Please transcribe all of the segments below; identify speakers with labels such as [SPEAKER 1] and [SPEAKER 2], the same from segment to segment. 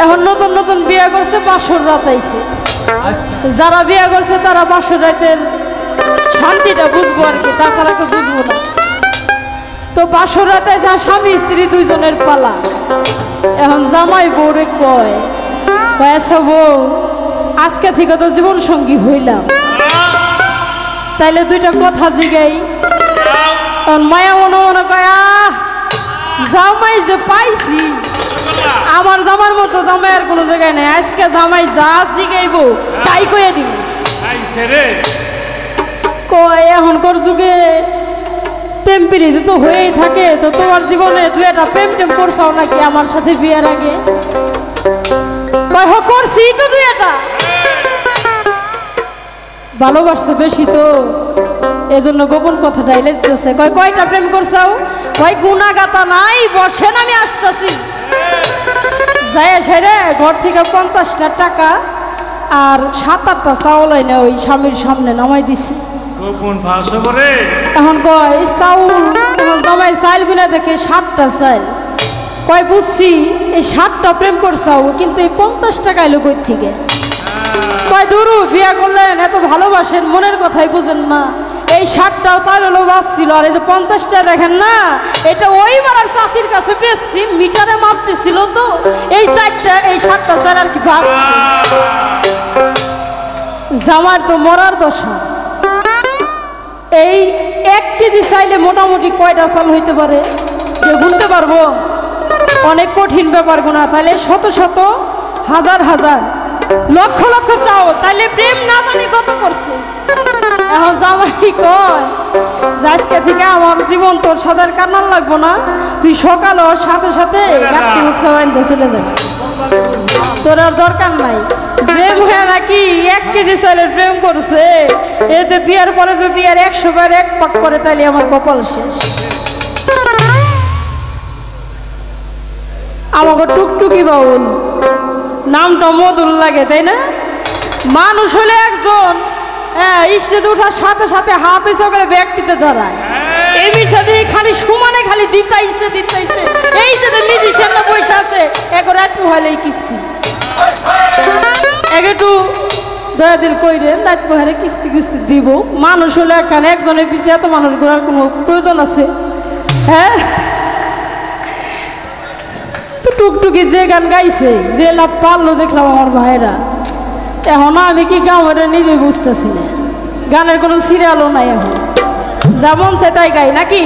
[SPEAKER 1] এখন নতুন নতুন বিয়ে করছে, বাসর রাত আইছে। যারা বিয়ে করছে তারা বাসর রাতের শান্তিটা বুঝবো আর কি, তাছাড়া কেউ বুঝবো না। তো বাসর রাতে যা স্বামী স্ত্রী দুইজনের পালা। এখন জামাই বউরে কয়, আচ্ছা বউ, আজকে থেকে তো জীবন সঙ্গী হইলাম, তাইলে দুইটা কথা জিগাই। মায়া মনে মনে কয়, জামাই যে পাইছি, আমার জামার মতো জামাই আর কোনো জায়গায় নেই। আজকে জামাই যা জিগাইব তাই কয়ে দিব। কয় এখনকার যুগে প্রেম পিড়িতে তো হয়েই থাকে, তো তোমার জীবনে তুই একটা প্রেম টেম করছাও নাকি আমার সাথে বিয়ের আগে? কয় করছি তো, তুই এটা ভালোবাসছে বেশি তো, এজন্য গোপন কথা ডাইলেট দিতেছে। কয় কয়টা প্রেম করছাও? কয় গুণাগাতা নাই, বসেন আমি আসতেছি। যাই সেরে ঘর থেকে 50টা টাকা আর 7-8টা চাউল এনে ওই স্বামীর সামনে নামাই দিছে। এখন কয় চাউল, এখন জামাই চাইল গুনে দেখে 7টা চাইল। কয় বুঝছি এই 7টা প্রেম করছাও, কিন্তু এই 50 টাকা এলো কই থেকে? কয় দুরু, বিয়া করলেন এত ভালোবাসেন, মনের কথাই বুঝেন না। এই 7টাও চাল হলো বাঁচছিল, আর এই যে 50টা দেখেন না, এটা ওইবার আর চাষির কাছে বেচছি, মিটারে মাপতেছিল তো, এই 7টা চাল আর কি বাঁচছে। জামার তো মরার দশা। এই 1 কেজি চাইলে মোটামুটি কয়টা চাল হইতে পারে যে গুনতে পারবো? অনেক কঠিন ব্যাপার গোনা। তাহলে শত শত, হাজার হাজার, লক্ষ লক্ষ চাও, তাইলে প্রেম না জানি কত করছে। এখন জামাই কয়, আজকে থেকে আমার জীবন তোর সাথে কান্নার লাগবো না, তুই সকাল ওর সাথে সাথে চলে যাবে, তোর আর দরকার নাই। যে মেয়ে নাকি 1 কেজি চালের প্রেম করছে, এ যে বিয়ার পরে যদি আর 100 বার 1 পাক করে, তাইলে আমার কপাল শেষ। আমাকে টুকটুকি বাউল নামটা মধুর লাগে, তাই না? মানুষ হলে একজন স্টেজে ওঠার সাথে সাথে হাত হিসাব করে ব্যক্তিতে দাঁড়ায়, এই মিঠাতে খালি সমানে খালি দিতাইছে। এই যে মিউজিশিয়ান না পয়সা আছে, এক রাত পোহালে কিস্তি, একটু দয়া দিল কইরেন, রাত পোহারে কিস্তি কিস্তি দিব। মানুষ হলে এখানে একজনের পিছিয়ে এত মানুষ ঘোরার কোনো প্রয়োজন আছে? হ্যাঁ, টুকটুকি যে গান গাইছে, যে লাভ পারলো দেখলাম আমার ভাইরা। এখন আমি কি গাও, এটা নিজে বুঝতেছি না। গানের কোনো সিরিয়ালও নাই, এখন যেমন সেটাই গাই নাকি।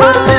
[SPEAKER 1] হ্যাঁ